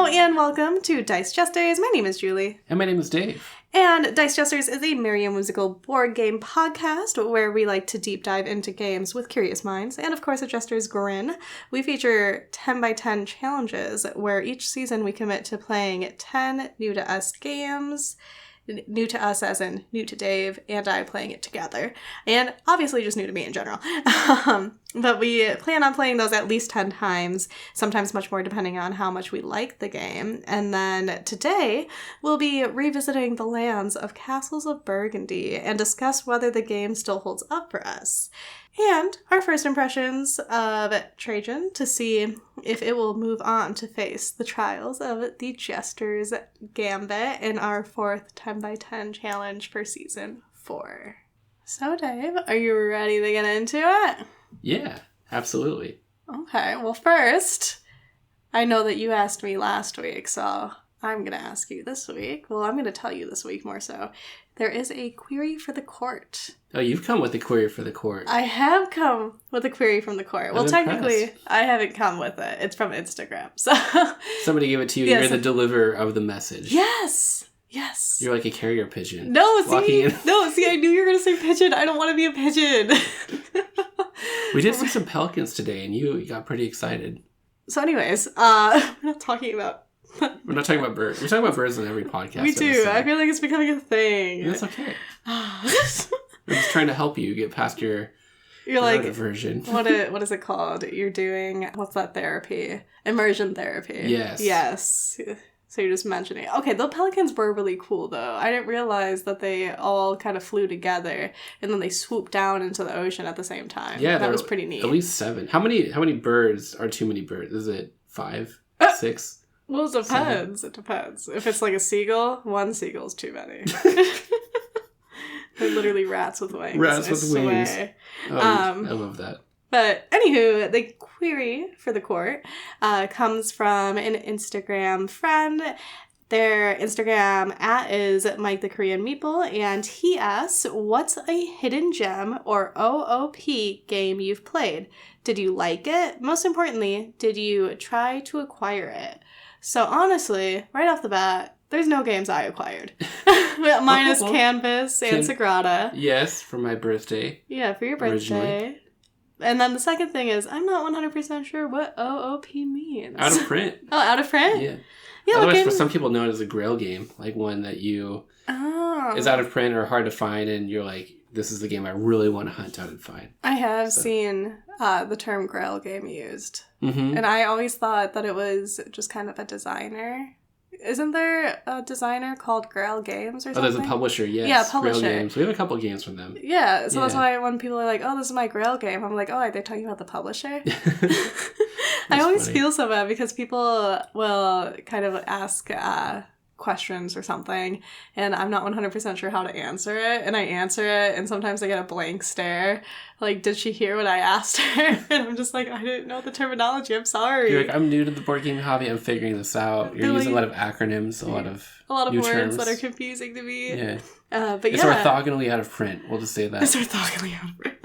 Hello and welcome to Dice Jesters. My name is Julie. And my name is Dave. And Dice Jesters is a Merriam Whimsical board game podcast where we like to deep dive into games with curious minds. And of course, a Jester's Grin. We feature 10 by 10 challenges where each season we commit to playing 10 new to us games. New to us as in new to Dave and I playing it together. And obviously just new to me in general. But we plan on playing those at least 10 times, sometimes much more depending on how much we like the game. And then today we'll be revisiting the lands of Castles of Burgundy and discuss whether the game still holds up for us. And our first impressions of Trajan to see if it will move on to face the trials of the Jester's Gambit in our fourth 10 by 10 challenge for season 4. So Dave, are you ready to get into it? Yeah, absolutely. Okay, well first, I know that you asked me last week, so I'm going to ask you this week. Well, I'm going to tell you this week more so. There is a query for the court. Oh, you've come with a query for the court. I have come with a query from the court. Well, technically, I haven't come with it. It's from Instagram. So somebody gave it to you. Yes. You're the deliverer of the message. Yes. Yes. You're like a carrier pigeon. No, see, I knew you were going to say pigeon. I don't want to be a pigeon. We did see some pelicans today, and you got pretty excited. So anyways, we're not talking about... We're not talking about birds. We're talking about birds in every podcast. We do. Episode. I feel like it's becoming a thing. That's okay. I'm just trying to help you get past your like aversion. What is it called? You're doing, what's that therapy? Immersion therapy. Yes. Yes. So you're just mentioning. Okay, the pelicans were really cool, though. I didn't realize that they all kind of flew together, and then they swooped down into the ocean at the same time. Yeah, that was pretty neat. At least 7. How many birds are too many birds? Is it 5? 6? Well, it depends. 7? It depends. If it's like a seagull, 1 seagull's too many. They're literally rats with wings. Rats with wings. Oh, I love that. But anywho, the query for the court comes from an Instagram friend. Their Instagram @ is Mike the Korean Meeple, and he asks, what's a hidden gem or OOP game you've played? Did you like it? Most importantly, did you try to acquire it? So honestly, right off the bat, there's no games I acquired. Minus Canvas and Sagrada. Yes, for my birthday. Yeah, for your birthday. Originally. And then the second thing is, I'm not 100% sure what OOP means. Out of print. Oh, out of print? Yeah. Otherwise, for some people, known as a grail game. Like one that is out of print or hard to find, and you're like, this is the game I really want to hunt out and find. I have seen the term grail game used. Mm-hmm. And I always thought that it was just kind of a designer. Isn't there a designer called Grail Games or something? Oh, there's a publisher, yes. Yeah, publisher. Grail Games. We have a couple games from them. Yeah, so that's why when people are like, oh, this is my Grail game, I'm like, oh, are they talking about the publisher? I always feel so bad because people will kind of ask questions or something, and I'm not 100% sure how to answer it, and I answer it, and sometimes I get a blank stare. Like, did she hear what I asked her? And I'm just like, I didn't know the terminology, I'm sorry. You're like, I'm new to the board game hobby, I'm figuring this out. You're using a lot of acronyms, a lot of new words terms that are confusing to me. Yeah. But it's orthogonally out of print, we'll just say that. It's orthogonally out of print.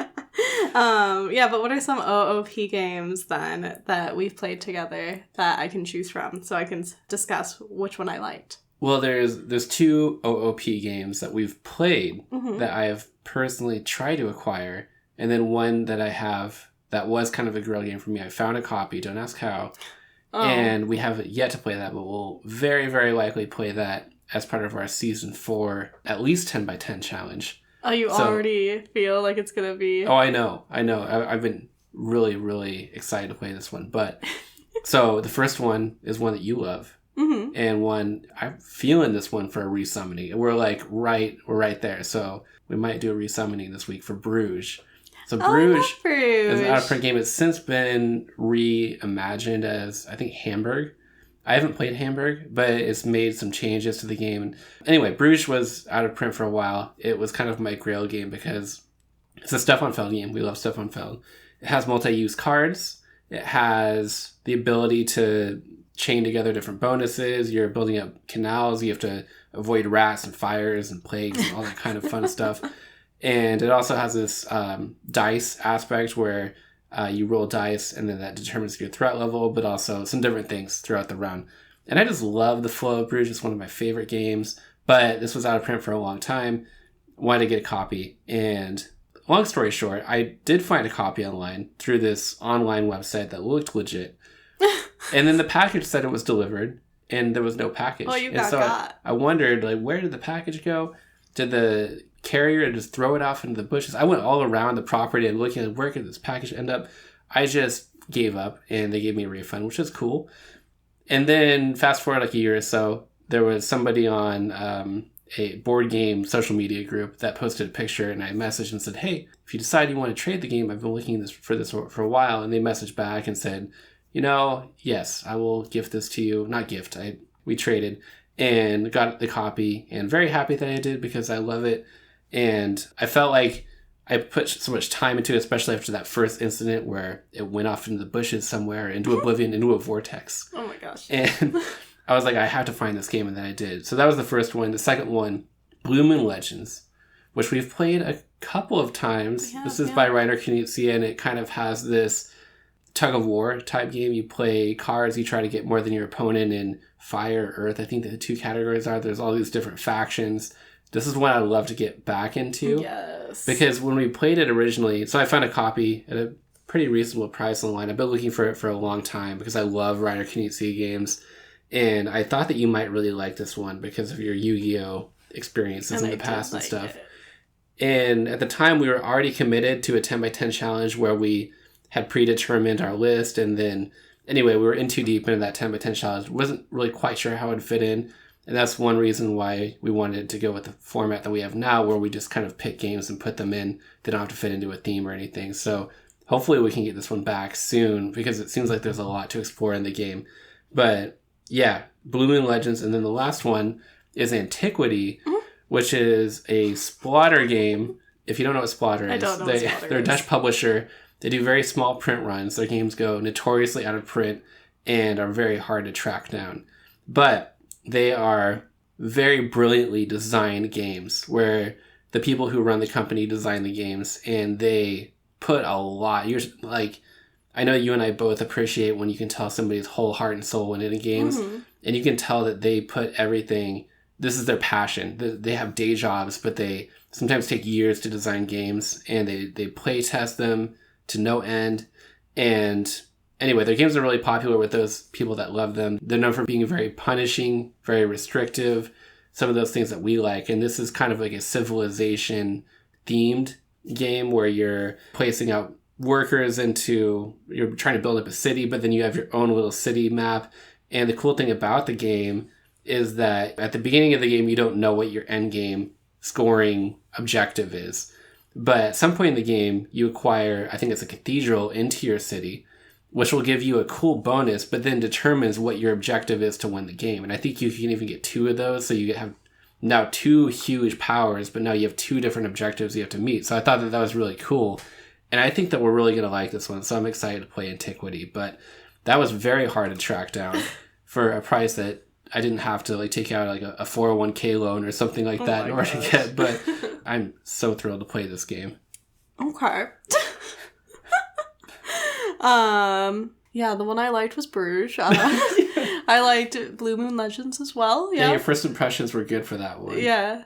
But what are some OOP games then that we've played together that I can choose from so I can discuss which one I liked? Well, there's 2 OOP games that we've played that I have personally tried to acquire, and then one that I have that was kind of a grail game for me. I found a copy, don't ask how, and we haven't yet to play that, but we'll very, very likely play that as part of our season 4, at least 10 by 10 challenge. Oh, you already feel like it's going to be... Oh, I know. I've been really, really excited to play this one. But, so the first one is one that you love. Mm-hmm. And one, I'm feeling this one for a resummoning. We're right there. So we might do a resummoning this week for Bruges. So Bruges is an out-of-print game. It's since been reimagined as, I think, Hamburg. I haven't played Hamburg, but it's made some changes to the game. Anyway, Bruges was out of print for a while. It was kind of my grail game because it's a Stefan Feld game. We love Stefan Feld. It has multi-use cards. It has the ability to chain together different bonuses. You're building up canals. You have to avoid rats and fires and plagues and all that kind of fun stuff. And it also has this dice aspect where you roll dice and then that determines your threat level, but also some different things throughout the run. And I just love the flow of Bruges. It's one of my favorite games. But this was out of print for a long time. Wanted to get a copy. And long story short, I did find a copy online through this online website that looked legit. And then the package said it was delivered. And there was no package. Oh, you got got. I wondered, like, where did the package go? Did the carrier just throw it off into the bushes? I went all around the property and looking at where could this package end up. I just gave up, and they gave me a refund, which is cool. And then fast forward like a year or so, there was somebody on a board game social media group that posted a picture, and I messaged and said, hey, if you decide you want to trade the game, I've been looking for this for a while. And they messaged back and said, yes, I will gift this to you. Not gift, we traded and got the copy, and very happy that I did because I love it. And I felt like I put so much time into it, especially after that first incident where it went off into the bushes somewhere, into oblivion, into a vortex. Oh my gosh. And I was like, I have to find this game, and then I did. So that was the first one. The second one, Blue Moon Legends, which we've played a couple of times. This is by Reiner Knizia, and it kind of has this tug-of-war type game. You play cards, you try to get more than your opponent in fire, earth. I think the two categories are, there's all these different factions. This is one I'd love to get back into. Yes. Because when we played it originally, so I found a copy at a pretty reasonable price online. I've been looking for it for a long time because I love Reiner Knizia games. And I thought that you might really like this one because of your Yu-Gi-Oh! Experiences in the past and stuff. And at the time, we were already committed to a 10x10 challenge where we had predetermined our list. And then, anyway, we were in too deep into that 10x10 challenge. Wasn't really quite sure how it would fit in. And that's one reason why we wanted to go with the format that we have now, where we just kind of pick games and put them in. They don't have to fit into a theme or anything. So hopefully we can get this one back soon because it seems like there's a lot to explore in the game. But yeah, Blue Moon Legends. And then the last one is Antiquity, which is a Splotter game. If you don't know what Splotter is, I don't know what Splotter they're a is. Dutch publisher. They do very small print runs. Their games go notoriously out of print and are very hard to track down. But they are very brilliantly designed games where the people who run the company design the games, and they put a lot. You're like, I know you and I both appreciate when you can tell somebody's whole heart and soul into games, and you can tell that they put everything. This is their passion. They have day jobs, but they sometimes take years to design games, and they play test them to no end. And anyway, their games are really popular with those people that love them. They're known for being very punishing, very restrictive, some of those things that we like. And this is kind of like a civilization-themed game where you're placing out workers you're trying to build up a city, but then you have your own little city map. And the cool thing about the game is that at the beginning of the game, you don't know what your end game scoring objective is. But at some point in the game, you acquire, I think it's a cathedral, into your city, which will give you a cool bonus, but then determines what your objective is to win the game. And I think you can even get 2 of those, so you have now 2 huge powers, but now you have 2 different objectives you have to meet. So I thought that was really cool. And I think that we're really going to like this one, so I'm excited to play Antiquity. But that was very hard to track down for a price that I didn't have to take out a 401k loan or something like that in order to get. But I'm so thrilled to play this game. Okay. Yeah, the one I liked was Bruges. I liked Blue Moon Legends as well. Yeah, your first impressions were good for that one. Yeah,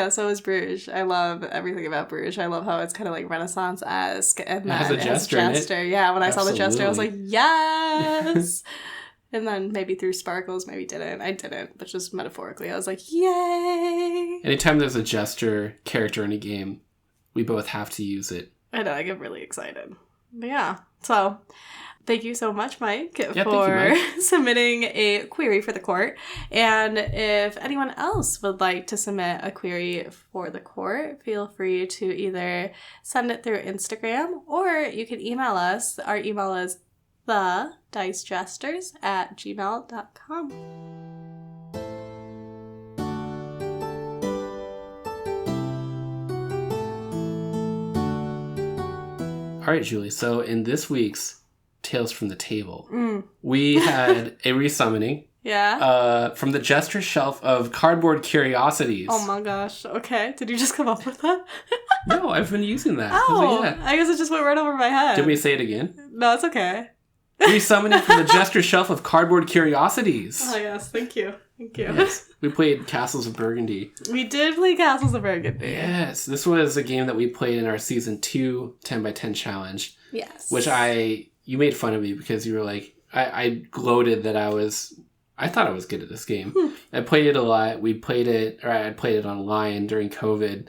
so is Bruges. I love everything about Bruges. I love how it's kind of like Renaissance-esque, and then it has a jester in it. Yeah, when I saw the jester, I was like, yes. And then maybe threw sparkles, maybe didn't. I didn't, but just metaphorically, I was like, yay! Anytime there's a jester character in a game, we both have to use it. I know, I get really excited. But yeah, so thank you so much, Mike, for Mike. submitting a query for the court. And if anyone else would like to submit a query for the court, feel free to either send it through Instagram or you can email us. Our email is thedicejesters@gmail.com. All right, Julie. So in this week's Tales from the Table, we had a resummoning. Yeah. From the Jester's shelf of cardboard Curiosities. Oh my gosh. Okay. Did you just come up with that? No, I've been using that. Oh, yeah. I guess it just went right over my head. Did we say it again? No, it's okay. Resummoning from the Jester Shelf of Cardboard Curiosities. Oh, yes. Thank you. Thank you. Yes. We played Castles of Burgundy. We did play Castles of Burgundy. Yes. This was a game that we played in our Season 2 10x10 challenge. Yes. Which you made fun of me because you were like, I gloated that I thought I was good at this game. I played it a lot. I played it online during COVID.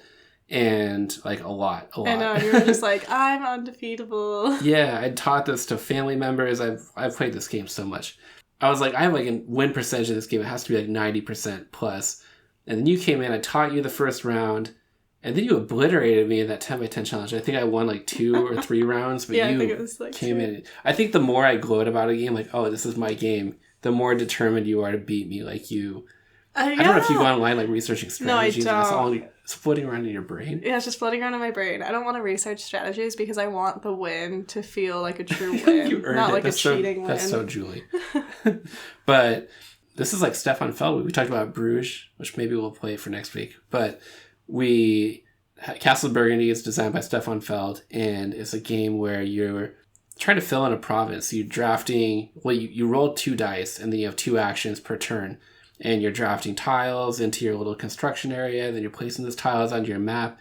And like a lot. I know, you were just like, I'm undefeatable. Yeah, I taught this to family members. I've played this game so much. I was like, I have like a win percentage of this game. It has to be like 90% plus. And then you came in, I taught you the first round, and then you obliterated me in that 10x10 challenge. I think I won like 2 or 3 rounds, but yeah, I think it was like came 2. in. I think the more I gloat about a game, like, oh, this is my game, the more determined you are to beat me. Like you... I don't know if you go online like researching strategies. No, I don't. It's floating around in your brain. Yeah, it's just floating around in my brain. I don't want to research strategies because I want the win to feel like a true win. You earned not it. like That's a cheating win. That's so Julie. But this is like Stefan Feld. We talked about Bruges, which maybe we'll play for next week. But Castles of Burgundy is designed by Stefan Feld, and it's a game where you're trying to fill in a province. You're drafting, you roll 2 dice, and then you have 2 actions per turn. And you're drafting tiles into your little construction area. Then you're placing those tiles onto your map.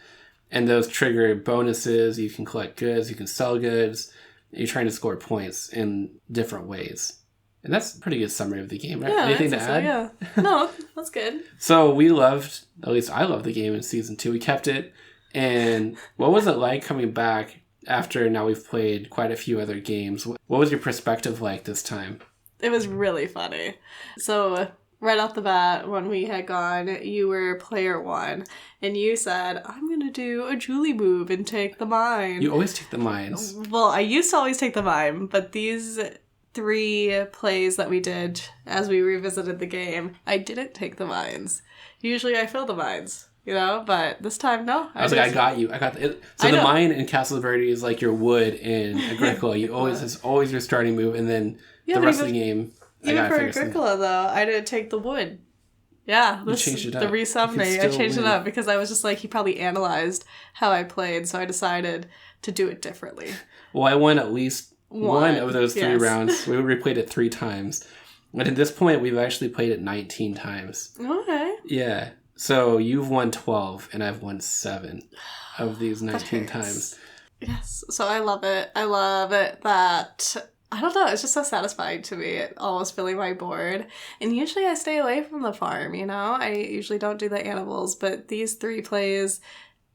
And those trigger bonuses. You can collect goods. You can sell goods. You're trying to score points in different ways. And that's a pretty good summary of the game, right? Yeah, Anything to add? Yeah. No, that's good. So we loved, at least I loved the game in Season 2. We kept it. And what was it like coming back after now we've played quite a few other games? What was your perspective like this time? It was really funny. So... right off the bat, when we had gone, you were player 1, and you said, I'm going to do a Julie move and take the mine. You always take the mines. Well, I used to always take the mine, but these 3 plays that we did as we revisited the game, I didn't take the mines. Usually I fill the mines, but this time, no. I was like, I got you. I got it. So the mine in Castles of Burgundy is like your wood in Agricola. It's always your starting move, and then the rest of the game... Even for Agricola, though, I didn't take the wood. Yeah. You changed it up. The resummoning, I changed it up because I was just like, he probably analyzed how I played, so I decided to do it differently. Well, I won at least one of those 3 rounds. We replayed it 3 times. And at this point, we've actually played it 19 times. Okay. Yeah. So you've won 12, and I've won 7 of these 19 times. Yes. So I love it. I love it that... I don't know, it's just so satisfying to me, almost filling my board. And usually I stay away from the farm, I usually don't do the animals, but these 3 plays,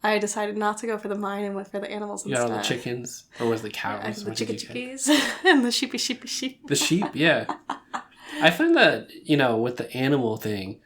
I decided not to go for the mine and went for the animals instead. You got all the chickens? Or was the cows? The chickies and the sheep. The sheep, yeah. I find that, with the animal thing,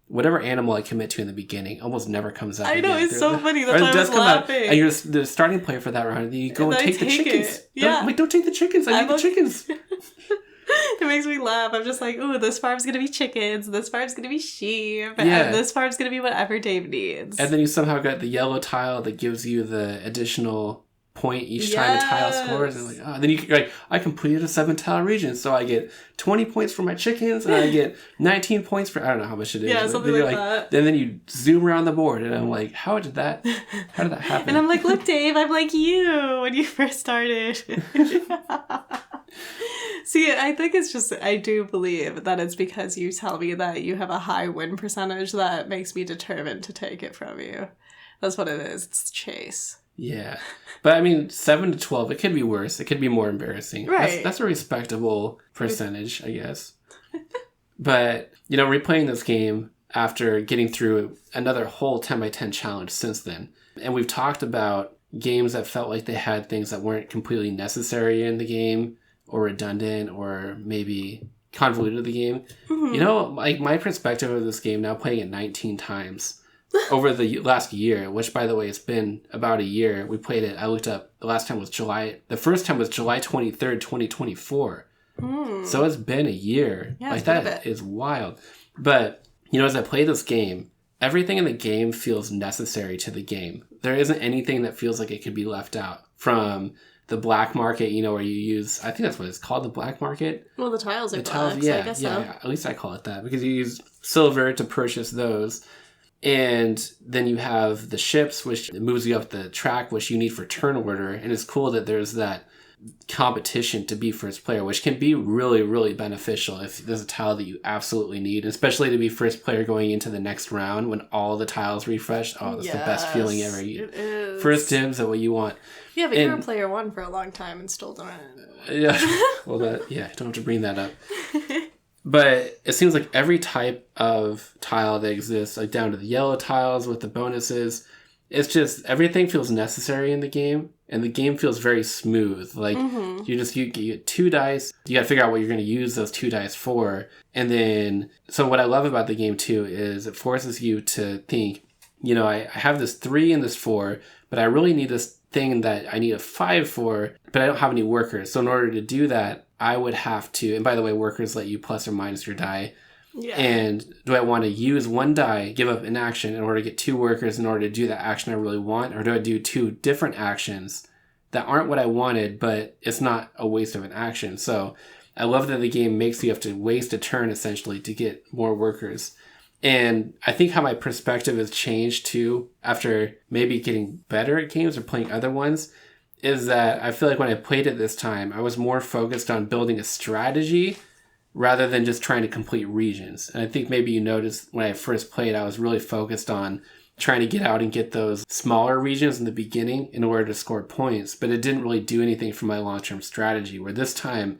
whatever animal I commit to in the beginning almost never comes out. I know, it's so funny. That's why I was laughing. And you're the starting player for that round, and then you go and take the chickens. Yeah. Don't take the chickens. I need the chickens. It makes me laugh. I'm just like, ooh, this farm's going to be chickens, this farm's going to be sheep, yeah. and this farm's going to be whatever Dave needs. And then you somehow got the yellow tile that gives you the additional point each time the tile scores. And then you're like, I completed a 7-tile region, so I get 20 points for my chickens, and I get 19 points for, I don't know how much it is. Yeah, something like that. And then you zoom around the board, and I'm like, how did that happen? And I'm like, look, Dave, I'm like you when you first started. See, I think it's just, I do believe that it's because you tell me that you have a high win percentage that makes me determined to take it from you. That's what it is. It's the chase. Yeah. But I mean, 7 to 12, it could be worse. It could be more embarrassing. Right. That's a respectable percentage, I guess. But, replaying this game after getting through another whole 10x10 challenge since then. And we've talked about games that felt like they had things that weren't completely necessary in the game or redundant or maybe convoluted to the game. Mm-hmm. Like my perspective of this game now playing it 19 times over the last year, which, by the way, it's been about a year. We played it. I looked up. The last time was the first time was July 23rd, 2024. So it's been a year. Yeah, like that is wild. But, as I play this game, everything in the game feels necessary to the game. There isn't anything that feels like it could be left out from the black market, where you use, I think that's what it's called, the black market. Well, the tiles are black, so I guess so. At least I call it that, because you use silver to purchase those. And then you have the ships, which moves you up the track, which you need for turn order. And it's cool that there's that competition to be first player, which can be really, really beneficial if there's a tile that you absolutely need, especially to be first player going into the next round when all the tiles refresh. Oh, that's the best feeling ever. It is. First dibs at what you want. Yeah, but you were player 1 for a long time and still don't. Yeah. Well, don't have to bring that up. But it seems like every type of tile that exists, like down to the yellow tiles with the bonuses, it's just everything feels necessary in the game, and the game feels very smooth. Like you get 2 dice, you got to figure out what you're going to use those 2 dice for, and then so what I love about the game too is it forces you to think, I have this 3 and this 4, but I really need this thing that I need a 5 for, but I don't have any workers. So in order to do that, I would have to, and by the way, workers let you plus or minus your die. Yeah. And do I want to use 1 die, give up an action in order to get 2 workers in order to do that action I really want? Or do I do 2 different actions that aren't what I wanted, but it's not a waste of an action? So I love that the game makes you have to waste a turn essentially to get more workers. And I think how my perspective has changed too after maybe getting better at games or playing other ones is that I feel like when I played it this time, I was more focused on building a strategy rather than just trying to complete regions. And I think maybe you noticed when I first played, I was really focused on trying to get out and get those smaller regions in the beginning in order to score points, but it didn't really do anything for my long-term strategy, where this time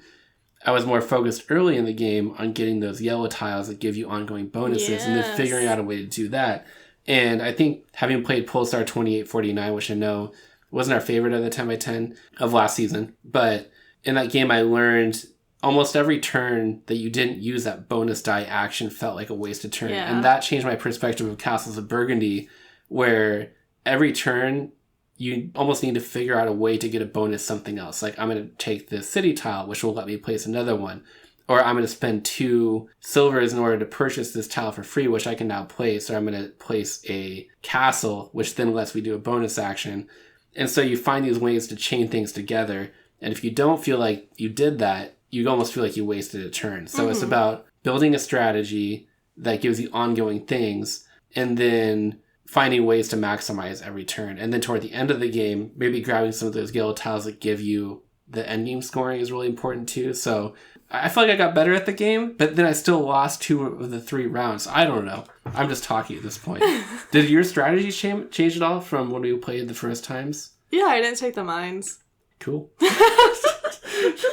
I was more focused early in the game on getting those yellow tiles that give you ongoing bonuses and then figuring out a way to do that. And I think having played Pulsar 2849, which I know wasn't our favorite of the 10x10 of last season, but in that game I learned almost every turn that you didn't use that bonus die action felt like a wasted turn. Yeah. And that changed my perspective of Castles of Burgundy, where every turn you almost need to figure out a way to get a bonus something else. Like, I'm going to take this city tile, which will let me place another one. Or I'm going to spend 2 silvers in order to purchase this tile for free, which I can now place. Or I'm going to place a castle, which then lets me do a bonus action. And so you find these ways to chain things together. And if you don't feel like you did that, you almost feel like you wasted a turn. So it's about building a strategy that gives you ongoing things and then finding ways to maximize every turn. And then toward the end of the game, maybe grabbing some of those yellow tiles that give you the endgame scoring is really important too. So I feel like I got better at the game, but then I still lost 2 of the 3 rounds. I don't know. I'm just talking at this point. Did your strategy change at all from when we played the first times? Yeah, I didn't take the mines. Cool.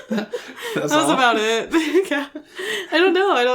That was about it. Yeah. I don't know what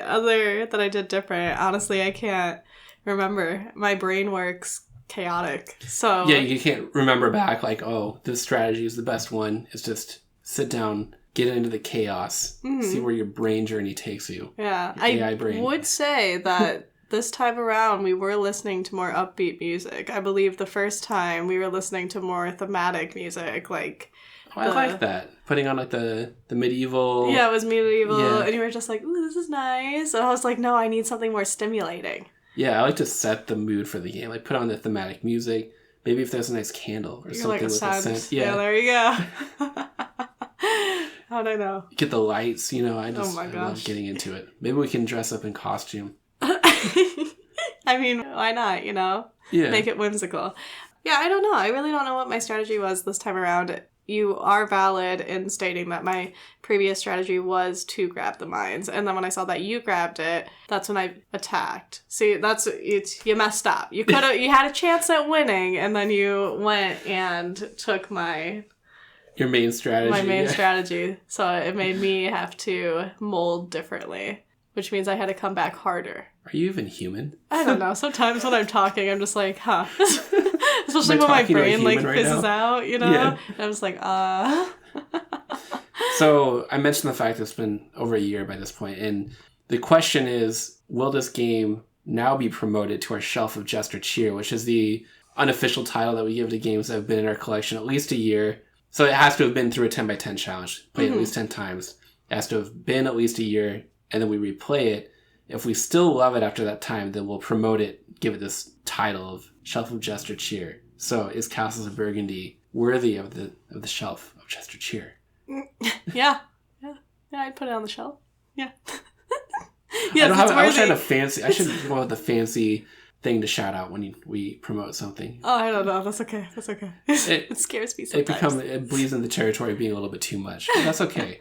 other that I did different. Honestly, I can't remember. My brain works chaotic. So yeah, you can't remember back like, oh, this strategy is the best one. It's just sit down, get into the chaos, see where your brain journey takes you. Yeah, I would say that this time around we were listening to more upbeat music. I believe the first time we were listening to more thematic music, like. I like that. Putting on like the medieval. Yeah, it was medieval. Yeah. And you were just like, ooh, this is nice. And I was like, no, I need something more stimulating. Yeah, I like to set the mood for the game. Like put on the thematic music. Maybe if there's a nice candle or something like with a scent. Yeah, there you go. How'd I know? Get the lights, I love getting into it. Maybe we can dress up in costume. I mean, why not, Yeah. Make it whimsical. Yeah, I don't know. I really don't know what my strategy was this time around. You are valid in stating that my previous strategy was to grab the mines. And then when I saw that you grabbed it, that's when I attacked. See, you messed up. You had a chance at winning, and then you went and took your main strategy. My main strategy. So it made me have to mold differently, which means I had to come back harder. Are you even human? I don't know. Sometimes when I'm talking, I'm just like, huh. Especially when my brain fizzes out, Yeah. And I'm just like, So I mentioned the fact that it's been over a year by this point, and the question is, will this game now be promoted to our Shelf of Jester Cheer, which is the unofficial title that we give to games that have been in our collection at least a year. So it has to have been through a 10x10 challenge, played at least 10 times. It has to have been at least a year, and then we replay it. If we still love it after that time, then we'll promote it, give it this title of Shelf of Jester Cheer. So is Castles of Burgundy worthy of the Shelf of Jester Cheer? Yeah, I'd put it on the shelf. Yeah. I wish I had a fancy. I should go with the fancy thing to shout out when we promote something. Oh, I don't know. That's okay. It scares me sometimes. It bleeds in the territory of being a little bit too much. But that's okay.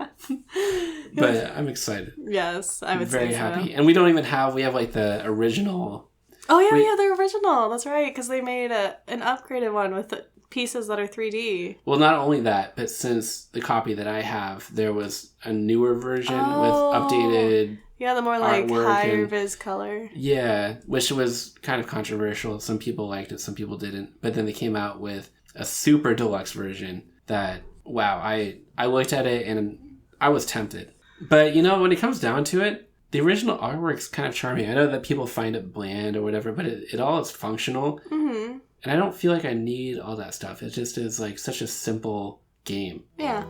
But I'm excited. Yes, I would say very happy. And we don't even have, we have like the original. Oh, yeah, we have the original. That's right, because they made an upgraded one with pieces that are 3D. Well, not only that, but since the copy that I have, there was a newer version with updated the more like higher vis color. Yeah, which was kind of controversial. Some people liked it, some people didn't. But then they came out with a super deluxe version that, wow, I looked at it and I was tempted. But, when it comes down to it, the original artwork's kind of charming. I know that people find it bland or whatever, but it all is functional. Mm-hmm. And I don't feel like I need all that stuff. It just is like such a simple game. Yeah.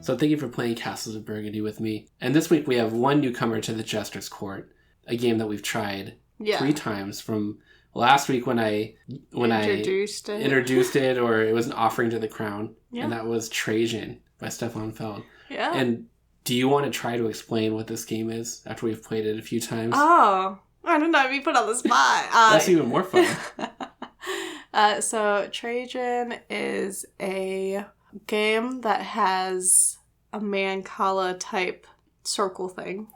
So thank you for playing Castles of Burgundy with me. And this week we have one newcomer to the Jester's Court, a game that we've tried 3 times from last week when I introduced it, or it was an offering to the crown, and that was Trajan by Stefan Feld. Yeah. And do you want to try to explain what this game is after we've played it a few times? Oh, I don't know. Be put on the spot. That's even more fun. So Trajan is a game that has a Mancala type circle thing,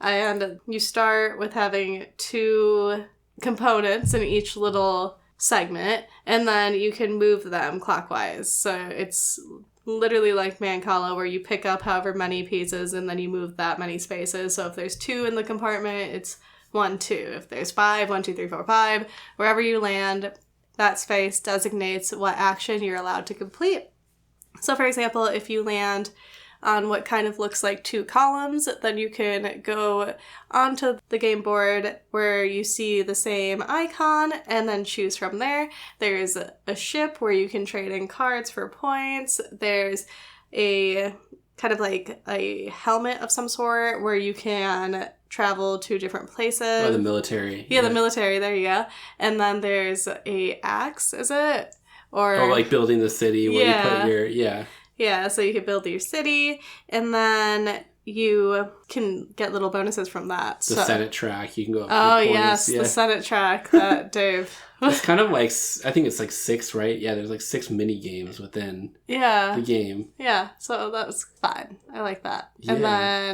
and you start with having 2 components in each little segment, and then you can move them clockwise. So it's literally like Mancala, where you pick up however many pieces and then you move that many spaces. So if there's 2 in the compartment, it's 1, 2. If there's 5, 1, 2, 3, 4, 5. Wherever you land, that space designates what action you're allowed to complete. So for example, if you land on what kind of looks like 2 columns, then you can go onto the game board where you see the same icon and then choose from there. There's a ship where you can trade in cards for points. There's a kind of like a helmet of some sort where you can travel to different places. Oh, the military. Yeah, the military, there you go. And then there's a axe, is it? Or like building the city where you put your, Yeah, so you can build your city, and then you can get little bonuses from that. The Senate track, you can go up points. Yes, the Senate track that Dave... It's kind of like, I think it's like 6, right? Yeah, there's like 6 mini games within the game. Yeah, so that's fine. I like that. Yeah. And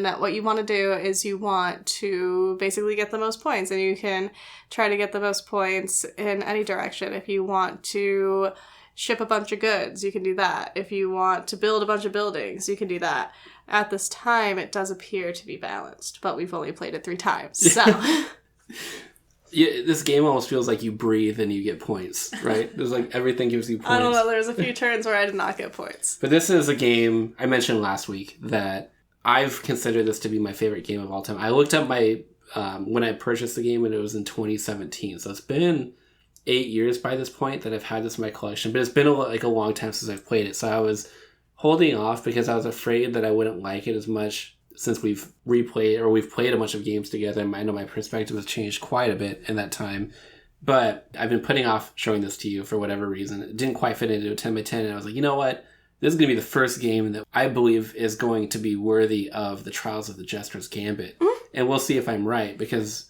then what you want to do is you want to basically get the most points, and you can try to get the most points in any direction. If you want to ship a bunch of goods, you can do that. If you want to build a bunch of buildings, you can do that. At this time, it does appear to be balanced, but we've only played it 3 times, so... Yeah, this game almost feels like you breathe and you get points, right? There's like everything gives you points. I don't know, there's a few turns where I did not get points. But this is a game I mentioned last week that I've considered this to be my favorite game of all time. I looked up my when I purchased the game, and it was in 2017. So it's been 8 years by this point that I've had this in my collection. But it's been a long time since I've played it. So I was holding off because I was afraid that I wouldn't like it as much since we've played a bunch of games together. I know my perspective has changed quite a bit in that time. But I've been putting off showing this to you for whatever reason. It didn't quite fit into a 10 by 10. And I was like, you know what? This is going to be the first game that I believe is going to be worthy of the Trials of the Jester's Gambit. Mm-hmm. And we'll see if I'm right, because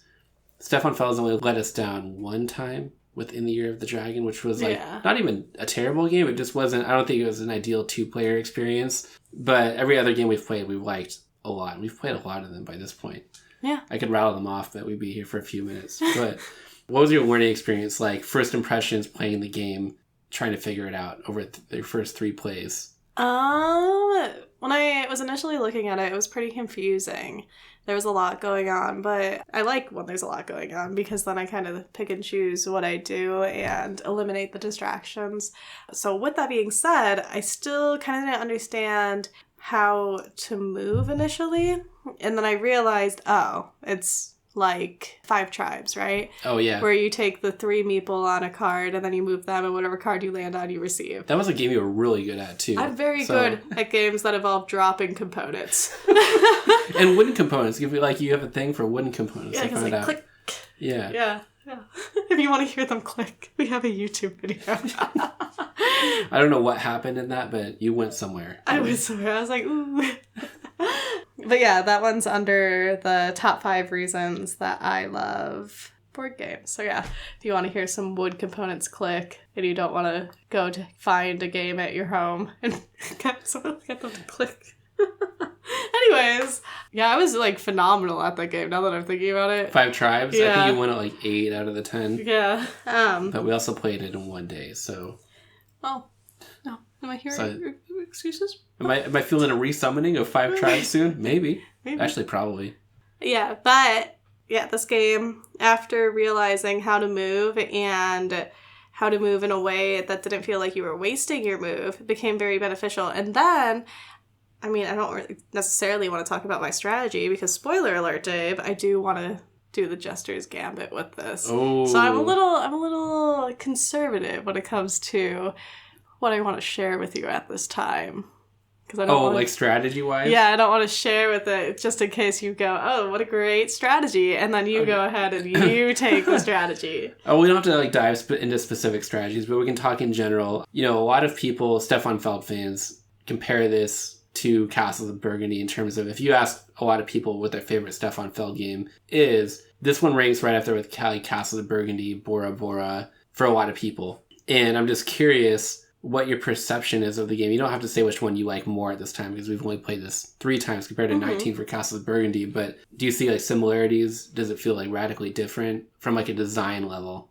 Stefan Feld's only let us down 1 time within the Year of the Dragon, which was not even a terrible game. It just wasn't, I don't think it was an ideal 2-player experience. But every other game we've played, we've liked a lot. We've played a lot of them by this point. Yeah. I could rattle them off, but we'd be here for a few minutes. But what was your learning experience like? First impressions playing the game, trying to figure it out over their first 3 plays? When I was initially looking at it, it was pretty confusing. There was a lot going on, but I like when there's a lot going on because then I kind of pick and choose what I do and eliminate the distractions. So with that being said, I still kind of didn't understand how to move initially. And then I realized, it's like 5 tribes, right? Oh, yeah. Where you take the 3 meeple on a card and then you move them, and whatever card you land on, you receive. That was a game you were really good at, too. I'm very good at games that involve dropping components. And wooden components. You have a thing for wooden components. Yeah, because like click. Yeah. Yeah. If you want to hear them click, we have a YouTube video. I don't know what happened in that, but you went somewhere. I went somewhere. I was like, ooh. But yeah, that one's under the top 5 reasons that I love board games. So yeah, if you want to hear some wood components click and you don't want to go to find a game at your home and get them to click. Anyways, yeah, I was like phenomenal at that game now that I'm thinking about it. 5 Tribes? Yeah. I think you won at like 8 out of the 10. Yeah. But we also played it in one day, so... Oh. No. Am I hearing excuses? Am I feeling a resummoning of 5 Tribes soon? Maybe. Actually, probably. Yeah, but... Yeah, this game, after realizing how to move and how to move in a way that didn't feel like you were wasting your move, became very beneficial. And then... I mean, I don't really necessarily want to talk about my strategy because, spoiler alert, Dave, I do want to do the Jester's Gambit with this. Oh. So I'm a little conservative when it comes to what I want to share with you at this time. I don't like strategy-wise? Yeah, I don't want to share with it just in case you go, oh, what a great strategy, and then you go ahead and you take the strategy. Oh, we don't have to like dive into specific strategies, but we can talk in general. You know, a lot of people, Stefan Feld fans, compare this to Castles of Burgundy in terms of, if you ask a lot of people what their favorite Stefan Feld game is, this one ranks right up there with Castles of Burgundy, Bora Bora, for a lot of people. And I'm just curious what your perception is of the game. You don't have to say which one you like more at this time because we've only played this 3 times compared to 19 for Castles of Burgundy, but do you see like similarities? Does it feel like radically different from like a design level?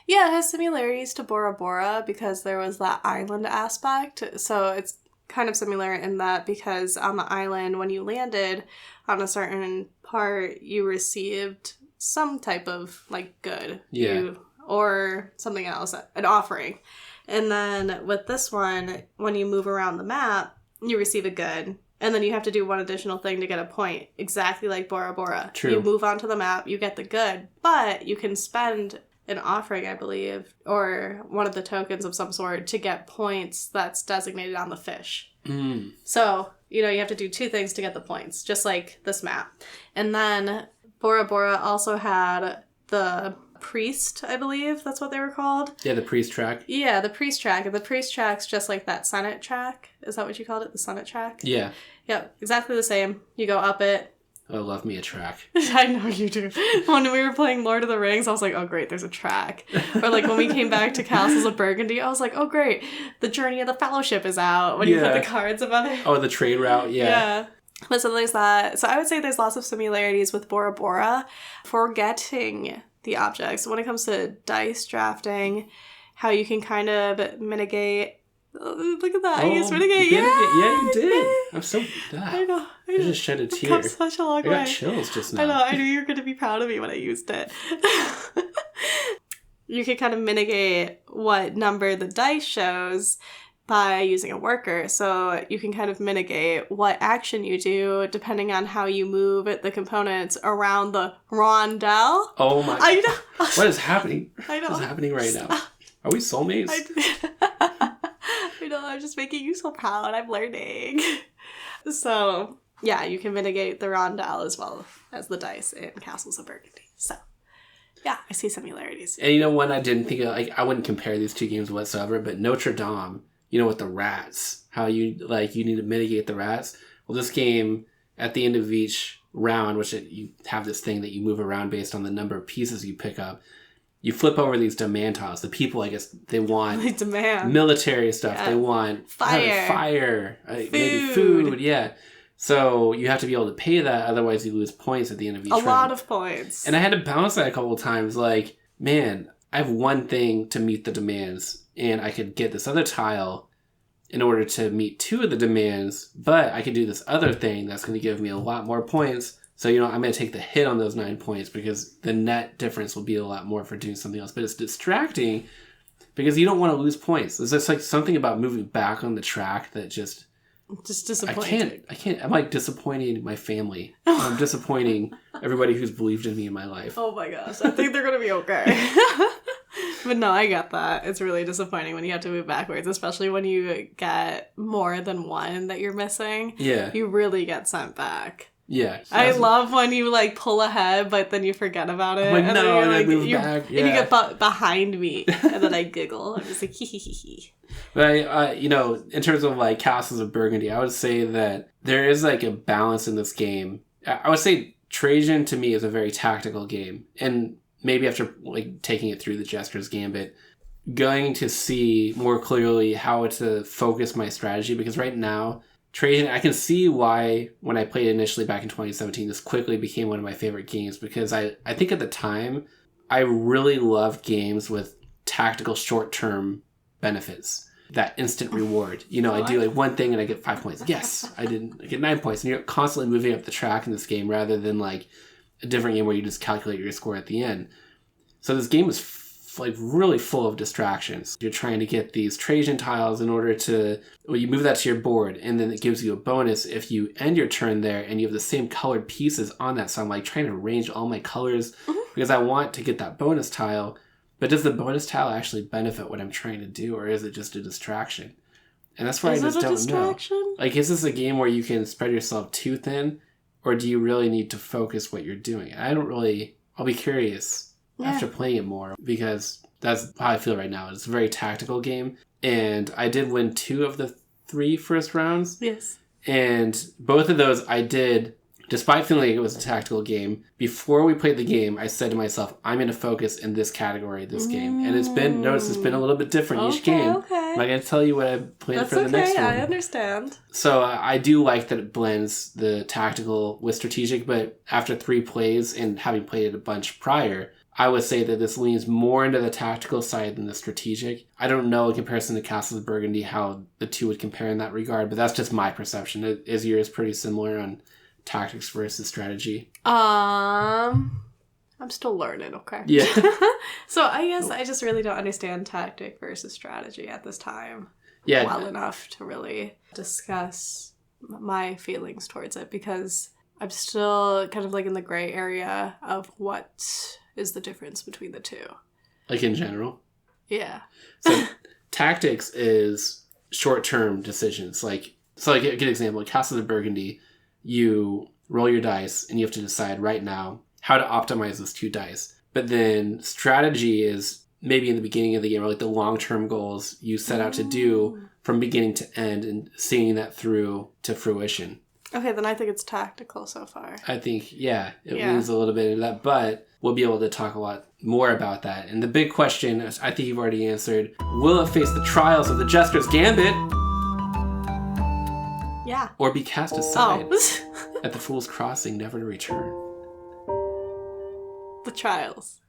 Yeah, it has similarities to Bora Bora because there was that island aspect. So it's kind of similar in that because on the island, when you landed on a certain part, you received some type of like good. Yeah. Or something else, an offering. And then with this one, when you move around the map, you receive a good. And then you have to do one additional thing to get a point. Exactly like Bora Bora. True. You move onto the map, you get the good. But you can spend an offering, I believe, or one of the tokens of some sort to get points that's designated on the fish. Mm. So, you have to do 2 things to get the points, just like this map. And then Bora Bora also had the priest, I believe that's what they were called. Yeah, the priest track. Yeah, the priest track. And the priest track's just like that Senate track. Is that what you called it? The Senate track? Yeah. Yep, exactly the same. You go up it. I love me a track. I know you do. When we were playing Lord of the Rings, I was like, oh great, there's a track. Or like when we came back to Castles of Burgundy, I was like, oh great, the Journey of the Fellowship is out. When you put the cards above it. Oh, the trade route, yeah. But so there's that. So I would say there's lots of similarities with Bora Bora. Forgetting the objects. When it comes to dice drafting, how you can kind of mitigate. Oh, look at that! I used mitigate. Yeah, you did. I'm so. I know. I just shed a tear. Come such a long way. I got chills just now. I know. I knew you were going to be proud of me when I used it. You can kind of mitigate what number the dice shows by using a worker. So you can kind of mitigate what action you do depending on how you move the components around the rondel. Oh my. I know. What is happening? I know. What is happening right now? Are we soulmates? I know. I'm just making you so proud. I'm learning. So, yeah, you can mitigate the rondel as well as the dice in Castles of Burgundy. So, yeah, I see similarities. And one I didn't think of, like, I wouldn't compare these 2 games whatsoever, but Notre Dame, with the rats, how you need to mitigate the rats. Well, this game, at the end of each round, you have this thing that you move around based on the number of pieces you pick up. You flip over these demand tiles. The people, I guess, they want military stuff. Yeah. They want fire, maybe food. Yeah. So you have to be able to pay that. Otherwise, you lose points at the end of each round. A lot of points. And I had to balance that a couple of times. Like, man, I have one thing to meet the demands. And I could get this other tile in order to meet 2 of the demands. But I could do this other thing that's going to give me a lot more points. So, I'm going to take the hit on those 9 points because the net difference will be a lot more for doing something else. But it's distracting because you don't want to lose points. There's just like something about moving back on the track that just disappointing. I can't. I'm like disappointing my family. I'm disappointing everybody who's believed in me in my life. Oh my gosh. I think they're going to be okay. But no, I get that. It's really disappointing when you have to move backwards, especially when you get more than one that you're missing. Yeah. You really get sent back. Yeah. I love when you, like, pull ahead, but then you forget about it. Like, and no, then and like, I move back. Yeah. And you get behind me, and then I giggle. I'm just like, hee hee hee hee. But, in terms of, like, Castles of Burgundy, I would say that there is, like, a balance in this game. I would say Trajan, to me, is a very tactical game. And maybe after, like, taking it through the Jester's Gambit, going to see more clearly how to focus my strategy. Because right now, Trajan, I can see why, when I played initially back in 2017, this quickly became one of my favorite games. Because I think at the time, I really loved games with tactical short-term benefits. That instant reward. I do like one thing and I get 5 points. Yes, I get 9 points. And you're constantly moving up the track in this game rather than like a different game where you just calculate your score at the end. So this game is like really full of distractions. You're trying to get these Trajan tiles in order to, you move that to your board and then it gives you a bonus if you end your turn there and you have the same colored pieces on that. So I'm like trying to arrange all my colors because I want to get that bonus tile. But does the bonus tile actually benefit what I'm trying to do, or is it just a distraction? And that's where I just don't know. Like, is this a game where you can spread yourself too thin, or do you really need to focus what you're doing? I'll be curious after playing it more, because that's how I feel right now. It's a very tactical game, and I did win 2 of the 3 first rounds. Yes. And both of those I did. Despite feeling like it was a tactical game, before we played the game, I said to myself, I'm going to focus in this category this game. And it's been a little bit different each game. Okay. I'm not going to tell you what I planned for the next one. I understand. So I do like that it blends the tactical with strategic, but after 3 plays and having played it a bunch prior, I would say that this leans more into the tactical side than the strategic. I don't know in comparison to Castles of Burgundy how the two would compare in that regard, but that's just my perception. Is yours pretty similar on tactics versus strategy? I'm still learning, okay? Yeah. So I guess I just really don't understand tactic versus strategy at this time well enough to really discuss my feelings towards it, because I'm still kind of like in the gray area of what is the difference between the two. Like in general? Yeah. So tactics is short-term decisions. Like a good example, in Castles of Burgundy, you roll your dice and you have to decide right now how to optimize those 2 dice. But then strategy is maybe in the beginning of the game, or like the long-term goals you set out to do from beginning to end and seeing that through to fruition. Okay, then I think it's tactical so far. I think, it leans a little bit into that, but we'll be able to talk a lot more about that. And the big question, I think you've already answered, will it face the trials of the Jester's Gambit? Yeah. Or be cast aside at the Fool's Crossing, never to return. The trials.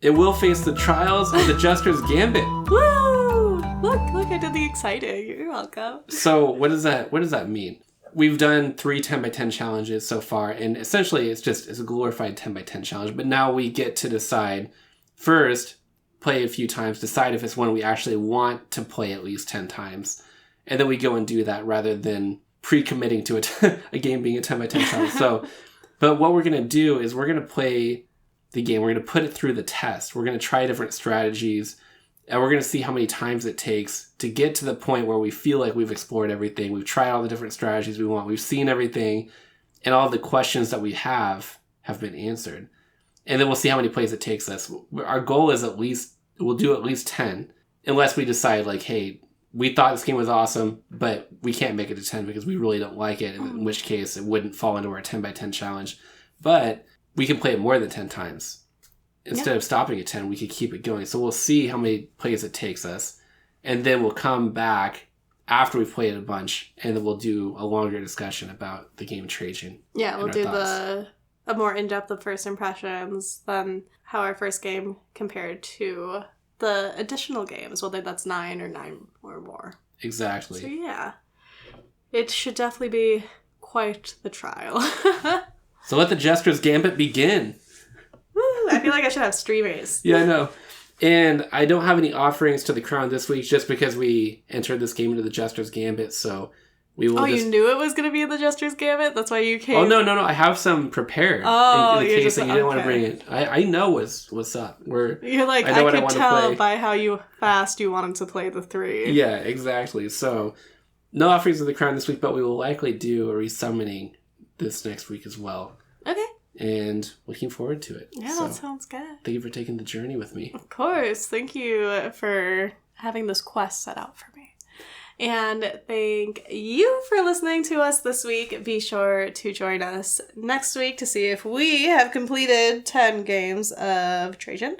It will face the trials of the Jester's Gambit. Woo! Look, I did the exciting. You're welcome. So what does that mean? We've done 3 10x10 challenges so far, and essentially it's a glorified 10x10 challenge, but now we get to decide, first, play a few times, decide if it's one we actually want to play at least 10 times, and then we go and do that rather than pre-committing to a game being a 10x10 challenge. So, but what we're going to do is we're going to play the game. We're going to put it through the test. We're going to try different strategies, and we're going to see how many times it takes to get to the point where we feel like we've explored everything. We've tried all the different strategies we want. We've seen everything, and all the questions that we have been answered. And then we'll see how many plays it takes us. Our goal is we'll do at least 10, unless we decide like, hey, we thought this game was awesome, but we can't make it to 10 because we really don't like it, in which case it wouldn't fall into our 10x10 challenge. But we can play it more than 10 times. Instead of stopping at 10, we could keep it going. So we'll see how many plays it takes us, and then we'll come back after we've played it a bunch, and then we'll do a longer discussion about the game Trajan. Yeah, we'll do a more in-depth of first impressions than how our first game compared to the additional games, whether that's 9 or 9 or more. Exactly. So yeah, it should definitely be quite the trial. So let the Jester's Gambit begin. Woo, I feel like I should have streamers. Yeah, I know. And I don't have any offerings to the crown this week just because we entered this game into the Jester's Gambit, so we will you knew it was going to be in the Jester's Gambit? That's why you came? Oh, no. I have some prepared in the case that you didn't want to bring it. I know what's up. You're like, I could tell by how fast you wanted to play the 3. Yeah, exactly. So, no offerings of the crown this week, but we will likely do a resummoning this next week as well. Okay. And looking forward to it. Yeah, that sounds good. Thank you for taking the journey with me. Of course. Thank you for having this quest set out for me. And thank you for listening to us this week. Be sure to join us next week to see if we have completed 10 games of Trajan.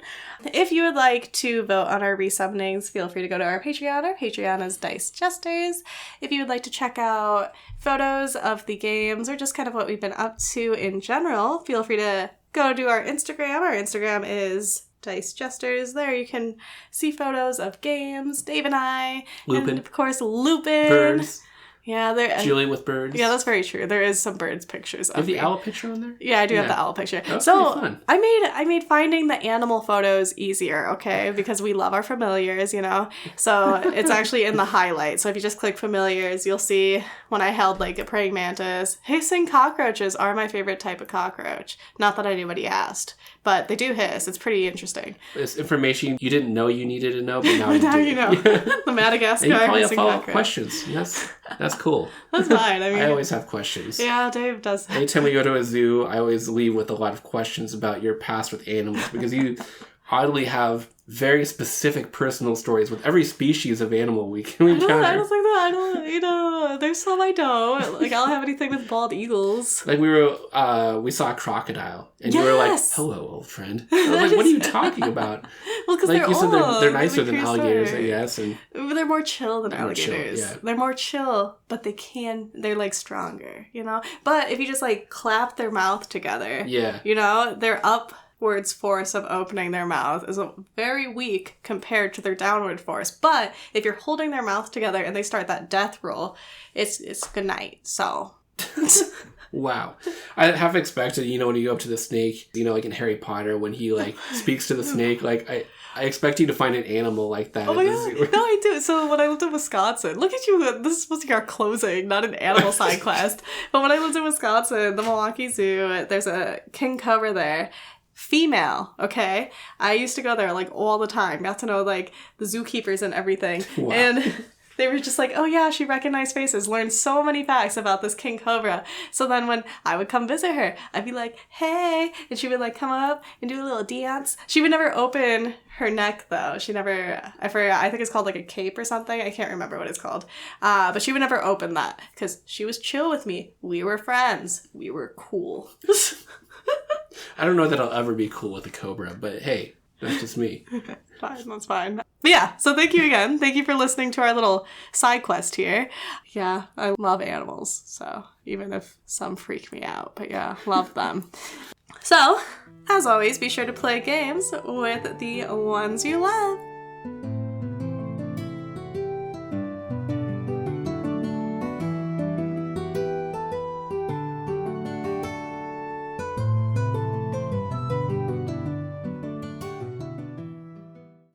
If you would like to vote on our resummonings, feel free to go to our Patreon. Our Patreon is Dice Jesters. If you would like to check out photos of the games or just kind of what we've been up to in general, feel free to go to our Instagram. Our Instagram is Dice Jesters. There you can see photos of games, Dave and I. Lupin. And of course, Lupin. Birds. Yeah, there. Julie with birds. Yeah, that's very true. There is some birds pictures of have the me. owl picture on there? Yeah, I do have the owl picture. That's so pretty fun. I made finding the animal photos easier, okay? Because we love our familiars, you know? So it's actually in the highlight. So if you just click familiars, you'll see when I held like a praying mantis. Hissing cockroaches are my favorite type of cockroach. Not that anybody asked, but they do hiss. It's pretty interesting. It's information you didn't know you needed to know, but now you know. The Madagascar and you probably have hissing follow-up cockroach. Questions. That's cool. That's fine. I mean, I always have questions. Yeah, Dave does. Anytime we go to a zoo, I always leave with a lot of questions about your past with animals because you oddly have very specific personal stories with every species of animal we encounter. I don't think that. I don't, you know, there's some I don't. Like, I don't have anything with bald eagles. Like, we saw a crocodile, and you were like, hello, old friend. I was like, what are you talking about? Well, because like, they're you said old. they're nicer than alligators, I guess. And they're more chill than alligators. Chill, yeah. They're more chill, but they're, like, stronger, you know? But if you just, like, clap their mouth together, yeah, you know, their upwards force of opening their mouth is very weak compared to their downward force. But if you're holding their mouth together and they start that death roll, it's good night. So... Wow. I have expected, you know, when you go up to the snake, you know, like in Harry Potter, when he, like, speaks to the snake, like, I expect you to find an animal like that. Oh my god. No, I do. So when I lived in Wisconsin, look at you. This is supposed to be our closing, not an animal side quest. But when I lived in Wisconsin, the Milwaukee Zoo, there's a king cobra there. Female, okay? I used to go there, like, all the time. Got to know, like, the zookeepers and everything. Wow. And... they were just like, oh yeah, she recognized faces, learned so many facts about this king cobra. So then when I would come visit her, I'd be like, hey, and she would like come up and do a little dance. She would never open her neck though. She never, I forgot, I think it's called like a cape or something. I can't remember what it's called. But she would never open that because she was chill with me. We were friends. We were cool. I don't know that I'll ever be cool with a cobra, but hey, that's just me. Fine, that's fine. But yeah, so thank you again. Thank you for listening to our little side quest here. Yeah, I love animals, so even if some freak me out, but yeah, love them. So, as always, be sure to play games with the ones you love.